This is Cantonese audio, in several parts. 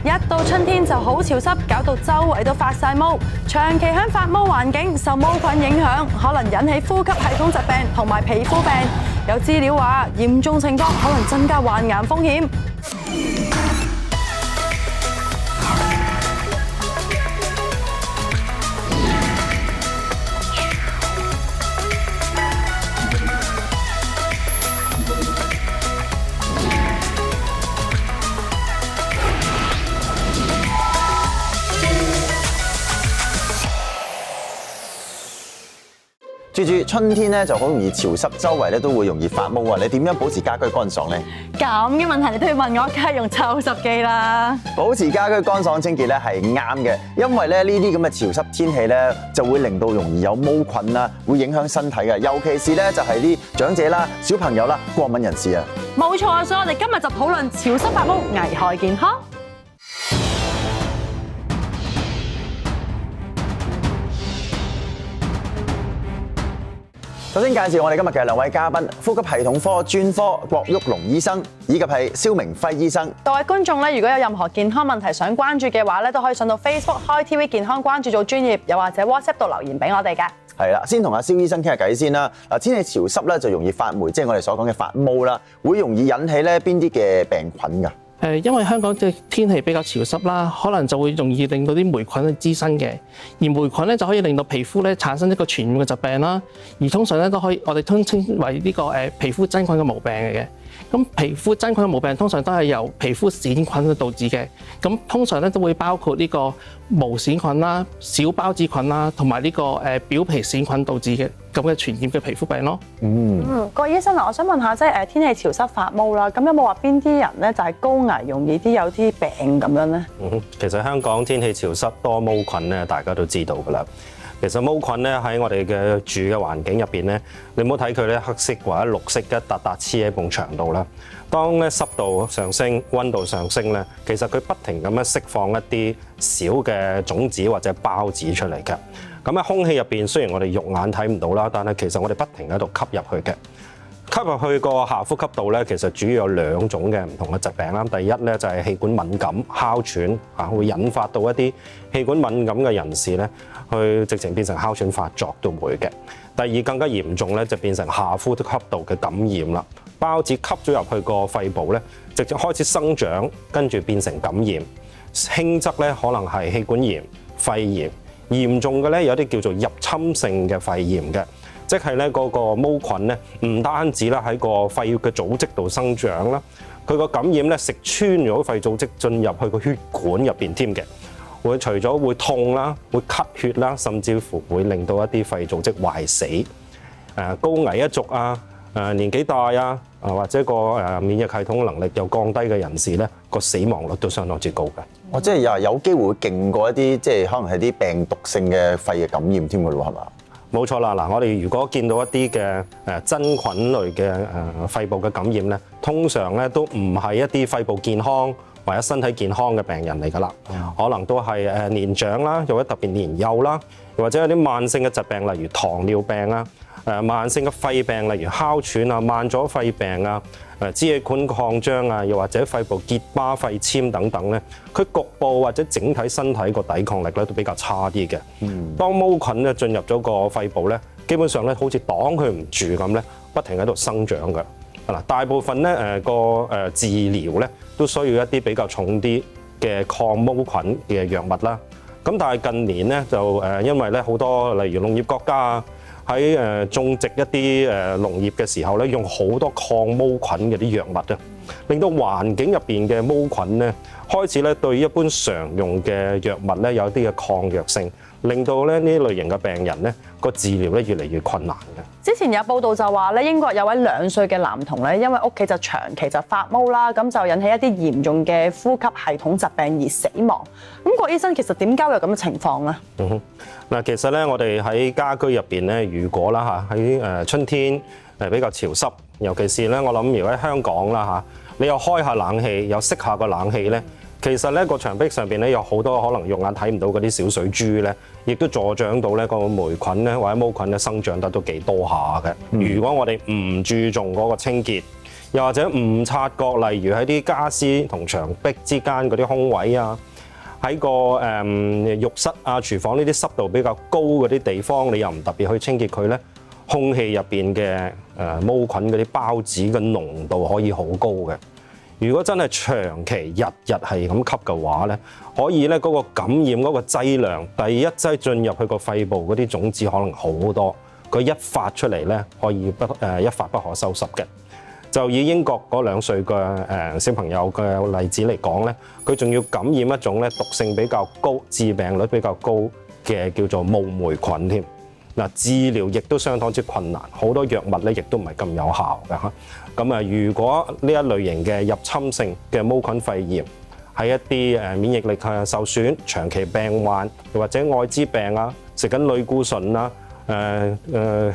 一到春天就好潮濕，搞到周圍都發晒毛。長期喺發毛環境受毛菌影響，可能引起呼吸系統疾病同埋皮膚病。有資料話，嚴重情況可能增加患癌風險。住春天咧就好容易潮濕，周圍咧都會容易發毛啊！你點樣保持家居乾爽咧？咁嘅問題你都要問我，梗係用抽濕機啦。保持家居乾爽清潔咧係啱嘅，因為咧呢啲咁嘅潮濕天氣咧就會令到容易有毛菌啦，會影響身體嘅，尤其是咧就係啲長者啦、小朋友啦、過敏人士啊。冇錯，所以我哋今日就討論潮濕發毛危害健康。首先介紹我哋今日嘅兩位嘉賓，呼吸系統科專科郭旭龍醫生，以及係蕭明輝醫生。各位觀眾咧，如果有任何健康問題想關注嘅話咧，都可以上到 Facebook 開 TV 健康關注組專頁，又或者 WhatsApp 度留言俾我哋嘅。係啦，先同阿蕭醫生傾下偈先啦。嗱，天氣潮濕咧就容易發霉，即係我哋所講嘅發毛啦，會容易引起咧邊啲嘅病菌㗎？因為香港嘅天氣比較潮濕啦，可能就會容易令到啲霉菌滋生嘅，而霉菌咧就可以令到皮膚咧產生一個傳染嘅疾病啦，而通常咧都可以我哋稱為呢個皮膚真菌嘅毛病嚟嘅。咁皮膚真菌嘅毛病通常都係由皮膚癬菌去導致嘅，咁通常咧都會包括呢個毛癬菌啦、小孢子菌啦，同埋呢個表皮癬菌導致嘅咁嘅傳染嘅皮膚病咯。郭醫生啊，我想問下，即係天氣潮濕發毛啦，咁有冇話邊啲人咧就係高危，容易啲有啲病咁樣咧？其實香港天氣潮濕多毛菌咧，大家都知道㗎啦。其實毛菌咧喺我哋嘅住嘅環境入邊咧，你唔好睇佢咧黑色或者綠色一笪笪黐喺埲牆度啦。當咧濕度上升、溫度上升咧，其實佢不停咁樣釋放一啲小嘅種子或者孢子出嚟嘅。咁喺空氣入邊，雖然我哋肉眼睇唔到啦，但係其實我哋不停喺度吸入去嘅。吸入去個下呼吸道咧，其實主要有兩種嘅唔同嘅疾病啦。第一咧就係氣管敏感、哮喘啊，會引發到一啲氣管敏感嘅人士咧，去直情變成哮喘發作都會嘅。第二更加嚴重咧，就變成下呼吸道嘅感染啦。孢子吸咗入去個肺部咧，直接開始生長，跟住變成感染。輕則咧可能係氣管炎、肺炎，嚴重嘅咧有啲叫做入侵性嘅肺炎嘅。即係咧嗰個毛菌咧，唔單止啦喺個肺嘅組織度生長啦，佢個感染咧食穿咗肺組織進入去個血管入邊添嘅，會除咗會痛啦，會咳血啦，甚至乎會令到一啲肺組織壞死。高危一族啊，年紀大啊，或者個免疫系統能力又降低嘅人士咧，個死亡率都相當之高嘅。我即係又有機會會勁過一啲即係可能係啲病毒性嘅肺嘅感染添㗎咯，係嘛？冇錯啦，嗱，我哋如果見到一啲嘅真菌類嘅肺部嘅感染咧，通常咧都唔係一啲肺部健康或者身體健康嘅病人嚟㗎啦，可能都係年長啦，又或者特別年幼啦，又或者有啲慢性嘅疾病，例如糖尿病啊，慢性嘅肺病，例如哮喘啊、慢阻肺病啊、支氣管擴張啊，又或者肺部結疤、肺纖等等咧，佢局部或者整體身體個抵抗力咧都比較差啲嘅。當毛菌咧進入咗個肺部咧，基本上咧好似擋佢唔住咁咧，不停喺度生長嘅。嗱，大部分咧治療咧都需要一啲比較重啲嘅抗毛菌嘅藥物啦。咁但係近年咧就因為咧好多例如農業國家啊，喺種植一啲農業嘅時候咧，用好多抗毛菌嘅啲藥物啊，令到環境入邊嘅毛菌咧開始咧對一般常用嘅藥物咧有啲嘅抗藥性，令到咧呢類型嘅病人咧個治療咧越嚟越困難嘅。之前有報道就話咧，英國有位2歲嘅男童咧，因為屋企就長期就發毛啦，咁就引起一啲嚴重嘅呼吸系統疾病而死亡。咁郭醫生其實點解會有咁嘅情況咧？嗱，其實咧我哋喺家居入邊咧，如果啦嚇喺春天比較潮濕，尤其是咧我諗如果喺香港啦嚇，你又開下冷氣，又熄下個冷氣咧。其實咧個牆壁上邊咧有好多可能肉眼睇唔到嗰啲小水珠咧，亦都助長到咧個霉菌咧或者毛菌咧生長得都幾多下嘅。如果我哋唔注重嗰個清潔，又或者誤察覺，例如喺啲家私同牆壁之間嗰啲空位啊，喺個浴室啊、廚房呢啲濕度比較高嗰啲地方，你又唔特別去清潔佢咧，空氣入邊嘅毛菌嗰啲孢子嘅濃度可以好高嘅。如果真係長期日日係咁吸嘅話咧，可以咧嗰個感染嗰個劑量，第一劑進入去個肺部嗰啲種子可能好多，佢一發出嚟咧可以一發不可收拾嘅。就以英國嗰2歲嘅小朋友嘅例子嚟講咧，佢仲要感染一種咧毒性比較高、致病率比較高嘅叫做霧黴菌添。嗱，治療亦都相當之困難，好多藥物咧亦都唔係咁有效嘅嚇。咁啊，如果呢一類型嘅入侵性嘅毛菌肺炎喺一啲免疫力受損、長期病患，又或者愛滋病啊、食緊類固醇啊、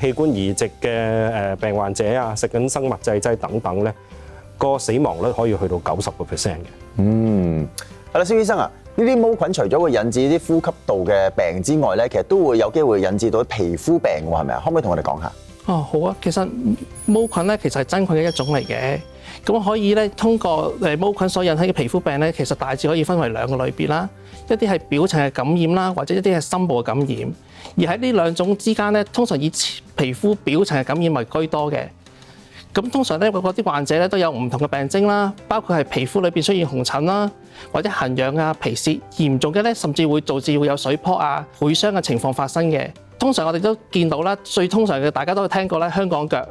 器官移植嘅病患者啊、食緊生物製劑等等咧，個死亡率可以去到90%嘅。係啦，蕭醫生啊，呢啲毛菌除咗會引致啲呼吸道嘅病之外咧，其實都會有機會引致到皮膚病喎，係咪啊？可唔可以同我哋講下？哦，好啊，其實毛菌咧其實係真菌嘅一種嚟嘅，咁可以咧通過毛菌所引起嘅皮膚病咧，其實大致可以分為2個類別啦，一啲係表層嘅感染啦，或者一啲係深部嘅感染。而喺呢2種之間咧，通常以皮膚表層嘅感染為居多嘅。咁通常咧，嗰啲患者咧都有唔同嘅病徵啦，包括係皮膚裏邊出現紅疹啦，或者痕癢啊、皮屑，嚴重嘅咧甚至會導致會有水泡啊、潰傷嘅情況發生嘅。通常我哋都見到啦，最通常嘅大家都聽過咧，香港腳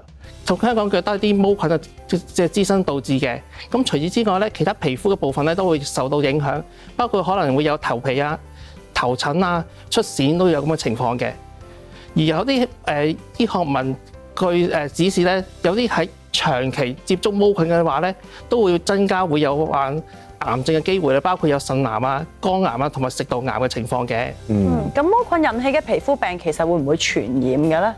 同香港腳都係啲毛菌嘅滋生導致嘅。咁除此之外咧，其他皮膚嘅部分咧都會受到影響，包括可能會有頭皮啊、頭疹啊、出癬都有咁嘅情況嘅。而有啲醫學文據指示咧，有啲喺長期接觸毛菌嘅話咧，都會增加會有患癌症嘅機會咧，包括有腎癌啊、肝癌啊同埋食道癌嘅情況嘅。咁毛菌引起嘅皮膚病其實會唔會傳染嘅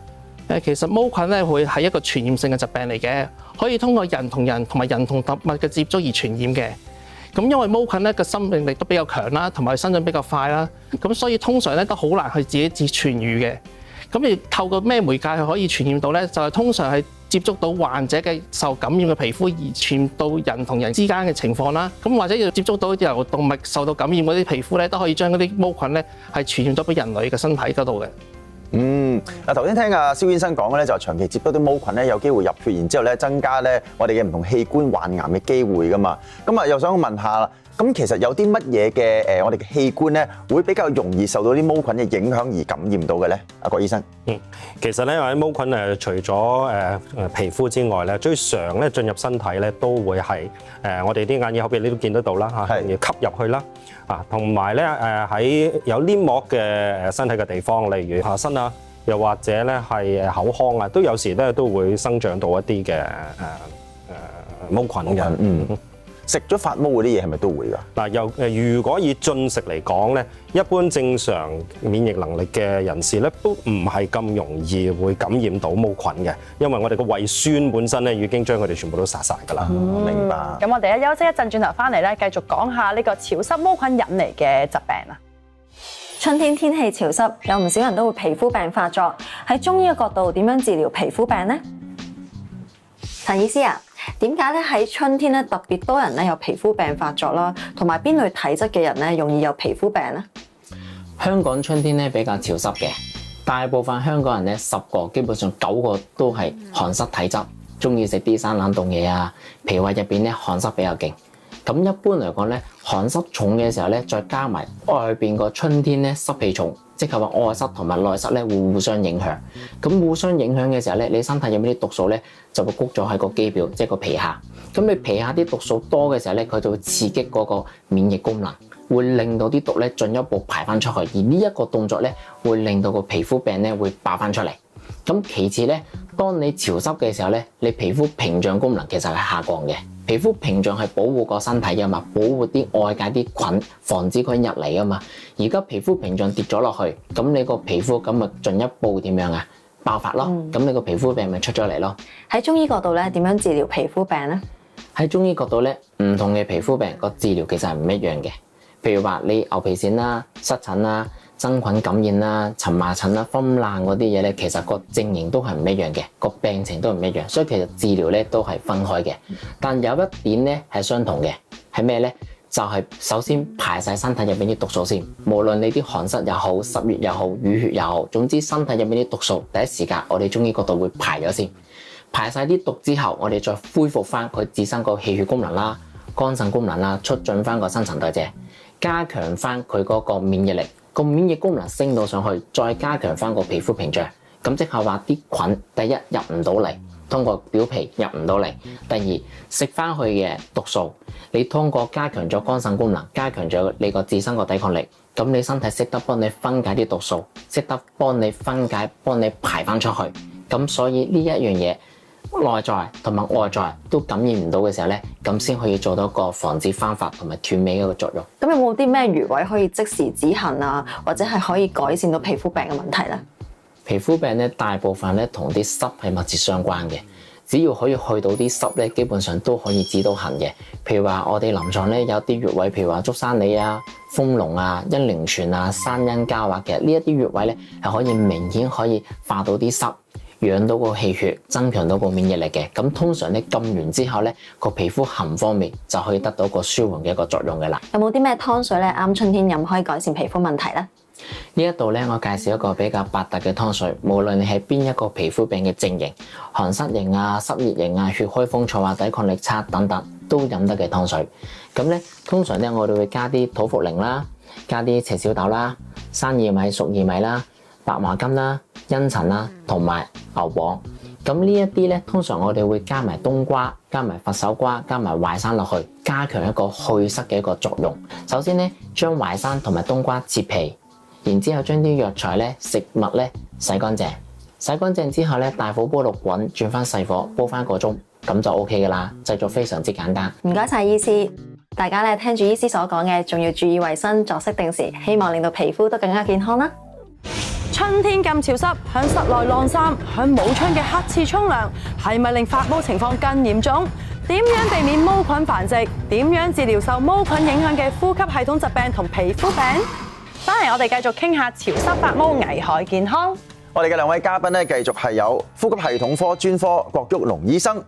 咧？其實毛菌咧會係一個傳染性嘅疾病嚟嘅，可以通過人同人同埋人同動物嘅接觸而傳染嘅。咁因為毛菌咧嘅生命力都比較強啦，同埋生長比較快啦，咁所以通常咧都好難去自己傳愈嘅。咁而透過咩媒介係可以傳染到咧？就係通常係接觸到患者嘅受感染嘅皮膚而傳到人同人之間嘅情況啦。咁或者要接觸到由動物受到感染嗰啲皮膚咧，都可以將嗰啲毛菌咧係傳染咗俾人類嘅身體嗰度嘅。嗱，頭先聽阿蕭醫生講嘅咧，就長期接觸啲毛菌咧，有機會入血，然之後咧增加咧我哋嘅唔同器官患癌嘅機會噶嘛。咁啊，又想問下啦，咁其實有啲乜嘢嘅我哋嘅器官咧，會比較容易受到啲毛菌嘅影響而感染到嘅咧？阿郭醫生，其實咧，啲毛菌除咗皮膚之外咧，最常咧進入身體咧，都會係我哋啲眼耳口鼻你都見得到啦嚇，要吸入去啦。同埋咧喺有黏膜嘅身體嘅地方，例如下身啊，又或者咧係口腔啊，都有時咧都會生長到一啲嘅毛菌嘅。食咗發毛嗰啲嘢係咪都會㗎？嗱，如果以進食嚟講咧，一般正常免疫能力嘅人士咧，都唔係咁容易會感染到毛菌嘅，因為我哋個胃酸本身咧已經將佢哋全部都殺晒㗎啦。明白。咁我哋休息一陣，轉頭翻嚟咧，繼續講下呢個潮濕毛菌引嚟嘅疾病啊。春天天氣潮濕，有唔少人都會皮膚病發作。喺中醫嘅角度，點樣治療皮膚病呢？陳醫師啊，點解咧喺春天咧特別多人咧有皮膚病發作啦？同埋邊類體質嘅人咧容易有皮膚病咧？香港春天咧比較潮濕嘅，大部分香港人咧10個基本上9個都係寒濕體質，中意食啲生冷凍嘢啊，脾胃入邊咧寒濕比較勁。咁一般嚟講咧，寒濕重嘅時候咧，再加埋外邊個春天咧濕氣重，即係話外濕同埋內濕咧會互相影響。咁互相影響嘅時候咧，你身體入面啲毒素咧就會谷咗喺個肌表，即係個皮下。咁你皮下啲毒素多嘅時候咧，佢就會刺激嗰個免疫功能，會令到啲毒咧進一步排翻出去。而呢一個動作咧，會令到個皮膚病咧會爆翻出嚟。咁其次咧，當你潮濕嘅時候咧，你皮膚屏障功能其實係下降嘅。皮膚屏障係保護個身體㗎嘛，保護啲外界啲菌，防止佢入嚟㗎嘛。而家皮膚屏障跌咗落去，咁你個皮膚咁咪進一步點樣啊？爆發咯，咁你個皮膚病咪出咗嚟咯。喺中醫角度咧，點樣治療皮膚病咧？喺中醫角度咧，唔同嘅皮膚病個治療其實係唔一樣嘅。譬如話你牛皮癬啦、濕疹啦、真菌感染啦、蕁麻疹啦、風爛嗰啲嘢咧，其實個症型都係唔一樣嘅，個病情都唔一樣，所以其實治療咧都係分開嘅。但有一點咧係相同嘅，係咩咧？就係首先排晒身體入邊啲毒素先，無論你啲寒濕又好、濕熱又好、淤血又好，總之身體入邊啲毒素，第一時間我哋中醫角度會排咗先，排晒啲毒之後，我哋再恢復翻佢自身個氣血功能啦、肝腎功能啦，促進翻個新陳代謝，加強翻佢嗰個免疫力，個免疫功能升到上去，再加強翻個皮膚屏障，咁即係話啲菌第一入唔到嚟。通過表皮入唔到嚟，第二食翻去嘅毒素，你通過加強咗肝腎功能，加強咗你個自身個抵抗力，咁你身體識得幫你分解啲毒素，識得幫你分解、幫你排翻出去，咁所以呢一樣嘢內在同埋外在都感染唔到嘅時候咧，咁先可以做到個防止翻發同埋斷尾嗰個作用。咁有冇啲咩穴位可以即時止痕啊，或者係可以改善到皮膚病嘅問題咧？皮膚病咧，大部分咧同啲濕係密切相關嘅，只要可以去到啲濕咧，基本上都可以止到痕嘅。譬如話我哋臨床咧有啲穴位，譬如話竹山里啊、豐隆啊、陰陵泉啊、山陰交啊，其實呢一啲穴位咧係可以明顯可以化到啲濕，養到個氣血，增強到個免疫力嘅。咁通常咧撳完之後咧，個皮膚痕方面就可以得到個舒緩嘅一個作用嘅啦。有冇啲咩湯水咧啱春天飲可以改善皮膚問題咧？呢一度咧，我介紹一個比較百搭嘅湯水，無論你係邊一個皮膚病嘅症型，寒濕型啊、濕熱型啊、血虛風燥啊、抵抗力差等等，都飲得嘅湯水。咁咧，通常咧我哋會加啲土茯苓啦，加啲赤小豆啦、生薏米、熟薏米啦、白華金啦、茵陳啦，同埋牛黃。咁呢一啲咧，通常我哋會加埋冬瓜、加埋佛手瓜、加埋淮山落去，加強一個祛濕嘅一個作用。首先咧，將淮山同埋冬瓜切皮。然之後將啲藥材咧、食物咧洗乾淨，洗乾淨之後咧，大火煲6滾，轉翻細火煲翻1個鐘，咁就 OK 噶啦。製作非常之簡單。唔該晒醫師，大家咧聽住醫師所講嘅，仲要注意衛生、作息定時，希望令到皮膚都更加健康啦。春天咁潮濕，響室內晾衫，響冇窗嘅黑廁沖涼，係咪令發毛情況更嚴重？點樣避免毛菌繁殖？點樣治療受毛菌影響嘅呼吸系統疾病同皮膚病？翻嚟我哋繼續傾下潮濕發毛危害健康。我哋嘅兩位嘉賓咧，繼續係有呼吸系統科專科郭旭龍醫生、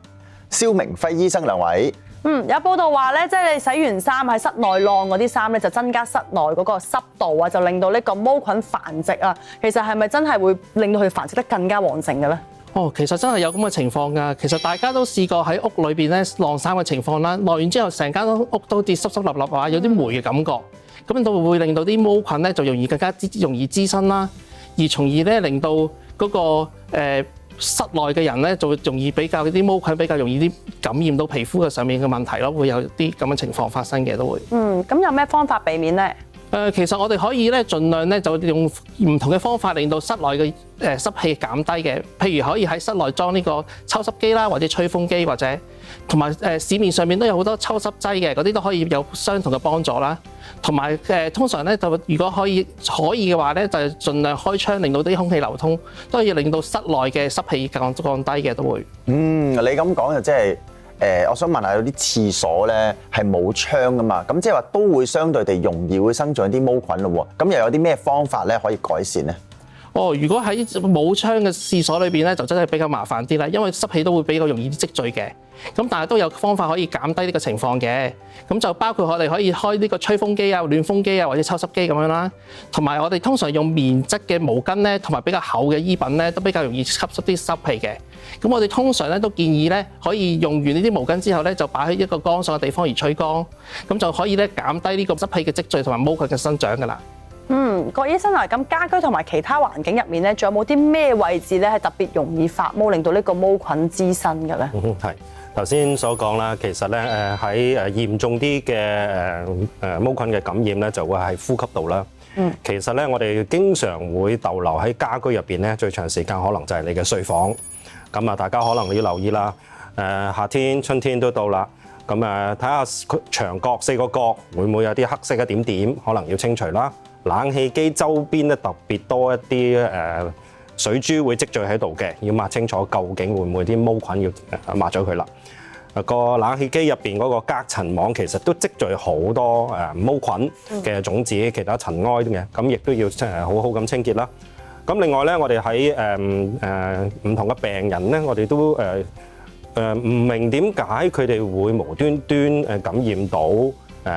蕭明輝醫生兩位。有報道話咧，即係你洗完衫喺室內晾嗰啲衫咧，就增加室內嗰個濕度啊，就令到呢個毛菌繁殖啊。其實係咪真係會令到佢繁殖得更加旺盛嘅咧？其實真係有咁嘅情況㗎。其實大家都試過喺屋裏邊咧晾衫嘅情況啦，晾完之後成間屋都啲濕濕立立啊，有啲霉嘅感覺。咁就會令到啲毛菌咧就更加容易滋生啦，而從而咧令到嗰個室內嘅人咧就會容易比較啲毛菌比較容易啲感染到皮膚嘅上面嘅問題咯，會有啲咁嘅情況發生嘅都會。咁有咩方法避免咧？其實我哋可以咧盡量咧就用唔同嘅方法令到室內嘅濕氣減低嘅，譬如可以喺室內裝呢個抽濕機啦，或者吹風機，或者同埋市面上面都有好多抽濕劑嘅，嗰啲都可以有相同嘅幫助啦。同埋通常咧就如果可以嘅話咧，就盡量開窗，令到啲空氣流通，都可以令到室內嘅濕氣降低嘅都會。你咁講就即係我想問下有啲廁所咧係冇窗噶嘛，咁即係話都會相對地容易會生長啲毛菌咯喎，咁又有啲咩方法咧可以改善咧？如果喺冇窗嘅廁所裏邊咧，就真係比較麻煩啲啦，因為濕氣都會比較容易積聚嘅。咁但係都有方法可以減低呢個情況嘅。咁就包括我哋可以開呢個吹風機啊、暖風機啊或者抽濕機咁樣啦。同埋我哋通常用棉質嘅毛巾咧，同埋比較厚嘅衣品咧，都比較容易吸濕啲濕氣嘅。咁我哋通常咧都建議咧，可以用完呢啲毛巾之後咧，就擺喺一個乾爽嘅地方而吹乾，咁就可以咧減低呢個濕氣嘅積聚同埋毛菌嘅生長㗎啦。郭醫生啊，咁家居同埋其他環境入面咧，仲有冇啲咩位置咧係特別容易發毛，令到呢個毛菌滋生嘅咧？係頭先所講啦，其實咧喺嚴重啲嘅毛菌嘅感染咧，就會係呼吸道啦。其實咧，我哋經常會逗留喺家居入邊咧，最長時間可能就係你嘅睡房。咁啊，大家可能要留意啦。夏天、春天都到啦。咁睇下牆角4個角會唔會有啲黑色嘅點點，可能要清除啦。冷氣機周邊咧特別多一啲水珠會積聚喺度嘅，要抹清楚究竟會唔會啲毛菌要抹咗佢啦。個冷氣機入邊嗰個隔塵網其實都積聚好多毛菌嘅種子、其他塵埃嘅，咁亦都要好好咁清潔啦。咁另外咧，我哋喺唔同嘅病人咧，我哋都唔明點解佢哋會無端端感染到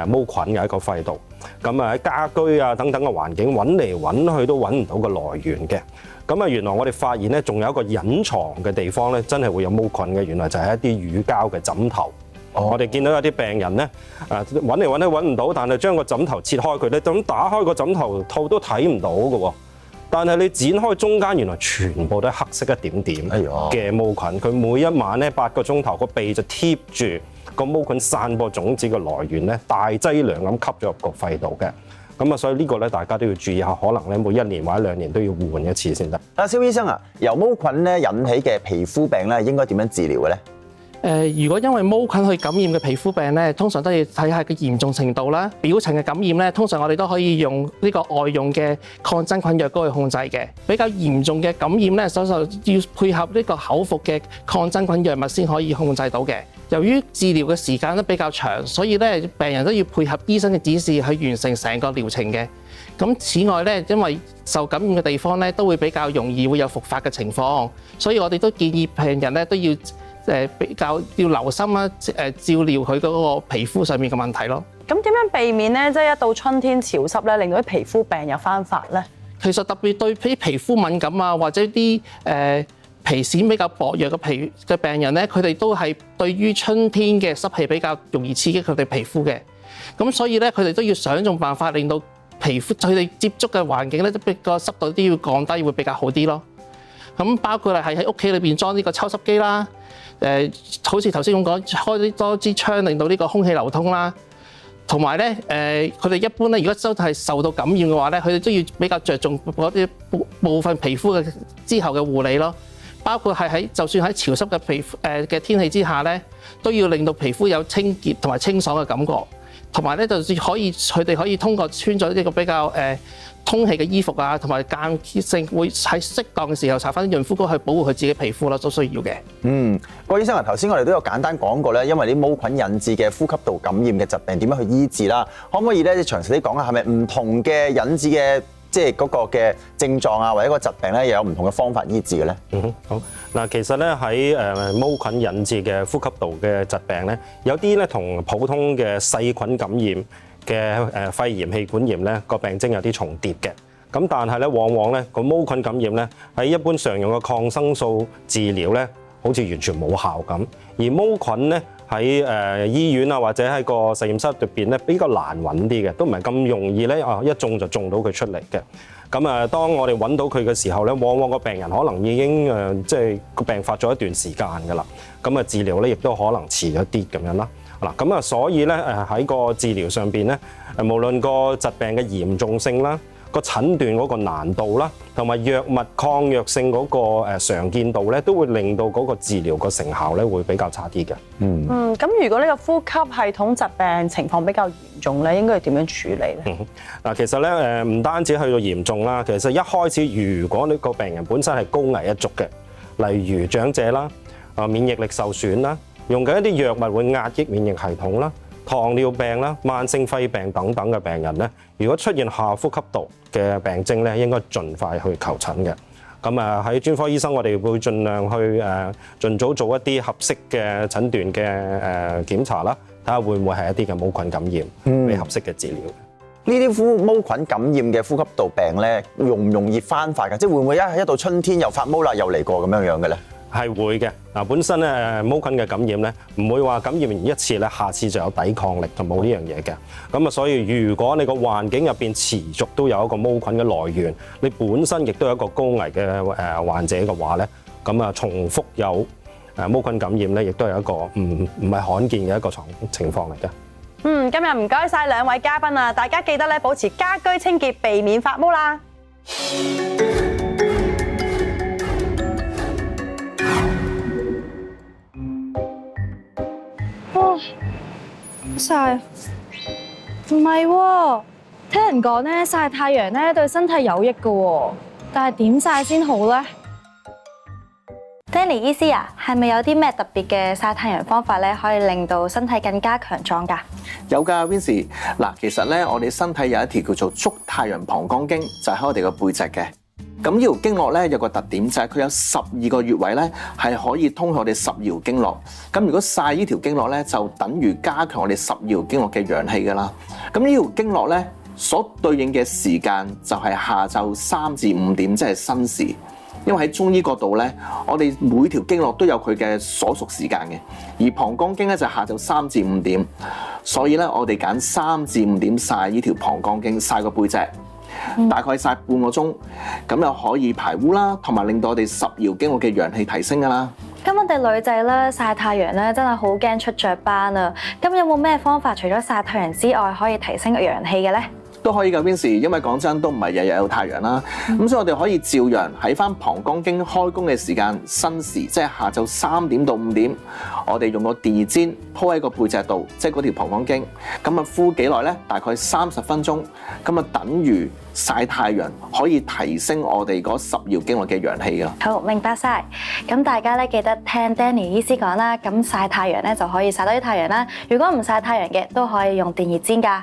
毛菌嘅一個肺道。咁喺家居啊等等嘅環境揾嚟揾去都揾唔到個來源嘅。咁原來我哋發現咧，仲有一個隱藏嘅地方咧，真係會有毛菌嘅。原來就係一啲乳膠嘅枕頭。我哋見到有啲病人咧，揾嚟揾去揾唔到，但係將個枕頭切開佢咧，咁打開個枕頭套都睇唔到嘅喎。但係你剪開中間，原來全部都係黑色一點點嘅毛菌。佢每一晚咧8個鐘頭，個鼻就貼住個毛菌散播種子嘅來源咧，大劑量咁吸咗入個肺度嘅。咁所以呢個咧，大家都要注意下，可能咧每1年或者2年都要換一次先得。蕭醫生啊，由毛菌咧引起嘅皮膚病咧，應該點樣治療嘅咧？如果因為毛菌去感染嘅皮膚病咧，通常都要睇下個嚴重程度啦。表層嘅感染咧，通常我哋都可以用呢個外用嘅抗真菌藥膏去控制嘅。比較嚴重嘅感染咧，首先要配合呢個口服嘅抗真菌藥物先可以控制到嘅。由於治療嘅時間都比較長，所以咧病人都要配合醫生嘅指示去完成成個療程嘅。咁此外咧，因為受感染嘅地方咧都會比較容易會有復發嘅情況，所以我哋都建議病人咧都要比較要留心啦，照料佢嗰個皮膚上面嘅問題咯。咁點樣避免咧？即係一到春天潮濕咧，令到啲皮膚病有翻發咧？其實特別對啲皮膚敏感啊，或者啲皮癬比較薄弱嘅病人咧，佢哋都係對於春天嘅濕氣比較容易刺激佢哋皮膚嘅。咁所以咧，佢哋都要想盡辦法令到皮膚佢哋接觸嘅環境咧，個濕度都要降低，會比較好啲咯。咁包括係喺屋企裏邊裝呢個抽濕機啦。好似頭先咁講，開多支窗令到呢個空氣流通啦。同埋咧，佢哋一般咧，如果真係受到感染嘅話咧，佢哋都要比較着重嗰啲部分皮膚嘅之後嘅護理咯。包括係就算喺潮濕嘅皮膚嘅天氣之下咧，都要令到皮膚有清潔同埋清爽嘅感覺。同埋咧，就算佢哋可以通過穿咗呢個比較通氣嘅衣服啊，同埋間歇性會喺適當嘅時候搽翻啲潤膚膏去保護佢自己皮膚啦，都需要嘅。郭醫生啊，頭先我哋都有簡單講過咧，因為啲毛菌引致嘅呼吸道感染嘅疾病點樣去醫治啦？可唔可以咧詳細啲講下係咪唔同嘅引致嘅即係嗰個嘅症狀啊，或者個疾病咧，又有唔同嘅方法醫治嘅咧？好嗱，其實咧喺毛菌引致嘅呼吸道嘅疾病咧，有啲咧同普通嘅細菌感染嘅肺炎、氣管炎咧個病徵有啲重疊嘅。咁但係咧，往往咧個毛菌感染咧喺一般常用嘅抗生素治療咧，好似完全冇效咁。而毛菌咧喺醫院啊，或者喺個實驗室入邊咧比較難揾啲嘅，都唔係咁容易咧一種就種到佢出嚟嘅。咁當我哋揾到佢嘅時候咧，往往個病人可能已經即係個病發咗一段時間㗎啦。咁治療咧亦都可能遲咗啲咁樣啦。嗱，咁所以咧喺個治療上邊咧，無論個疾病嘅嚴重性啦，個診斷嗰個難度啦，同埋藥物抗藥性嗰個常見度咧，都會令到嗰個治療個成效咧會比較差啲嘅。咁如果呢個呼吸系統疾病情況比較嚴重咧，應該要點樣處理咧？嗱，其實咧唔單止去到嚴重啦，其實一開始如果呢個病人本身係高危一族嘅，例如長者啦，免疫力受損啦，用緊一啲藥物會壓抑免疫系統啦，糖尿病啦、慢性肺病等等嘅病人咧，如果出現下呼吸道嘅病徵咧，應該盡快去求診嘅。咁喺專科醫生，我哋會盡量去盡早做一啲合適嘅診斷嘅檢查啦，睇下會唔會係一啲嘅毛菌感染，俾合適嘅治療。呢啲毛菌感染嘅呼吸道病咧，容唔容易翻發㗎？即係會唔會一到春天又發毛啦，又嚟過咁樣嘅咧？係會嘅。嗱，本身咧毛菌嘅感染咧，唔會話感染完一次咧，下次就有抵抗力，就冇呢樣嘢嘅。咁所以如果你個環境入邊持續都有一個毛菌嘅來源，你本身亦都有一個高危嘅患者嘅話咧，咁重複有毛菌感染咧，亦都係一個唔係罕見嘅一個情況嚟嘅。今日唔該晒兩位嘉賓啊！大家記得咧保持家居清潔，避免發毛啦。曬唔係喎，聽人講咧曬太陽咧對身體有益㗎喎，但係點曬先好咧？ Danny 醫師啊，係咪有啲咩特別嘅曬太陽方法咧，可以令到身體更加強壯㗎？有㗎 Vincy。嗱，其實咧，我哋身體有一條叫做足太陽膀胱經，就喺我哋個背脊嘅。咁呢條經絡咧有個特點就係佢有12個穴位咧，係可以通向我哋12條經絡。咁如果曬呢條經絡咧，就等於加強我哋12條經絡嘅陽氣㗎啦。咁呢條經絡咧所對應嘅時間就係下晝3至5點，即係申時。因為喺中醫角度咧，我哋每條經絡都有佢嘅所屬時間嘅，而膀胱經咧就係下晝3至5點，所以咧我哋揀3至5點曬呢條膀胱經，曬個背脊。大概曬半個鐘，咁又可以排污啦，同埋令到我哋12條經絡嘅陽氣提升噶啦。咁我哋女仔咧曬太陽咧真係好驚出雀斑啊！咁有冇咩方法除咗曬太陽之外，可以提升陽氣嘅咧？都可以㗎 Vincy， 因為講真都唔係日日有太陽啦，咁所以我哋可以照樣喺翻膀胱經開工嘅時間申時，即係下晝3點到5點，我哋用個電熱氈鋪喺個背脊度，即係嗰條膀胱經，咁啊敷幾耐咧？大概30分鐘，咁啊等於曬太陽可以提升我哋嗰10條經絡嘅陽氣㗎。好，明白晒。咁大家咧記得聽 Danny 醫師講啦，咁曬太陽咧就可以曬到啲太陽啦。如果唔曬太陽嘅，都可以用電熱氈㗎。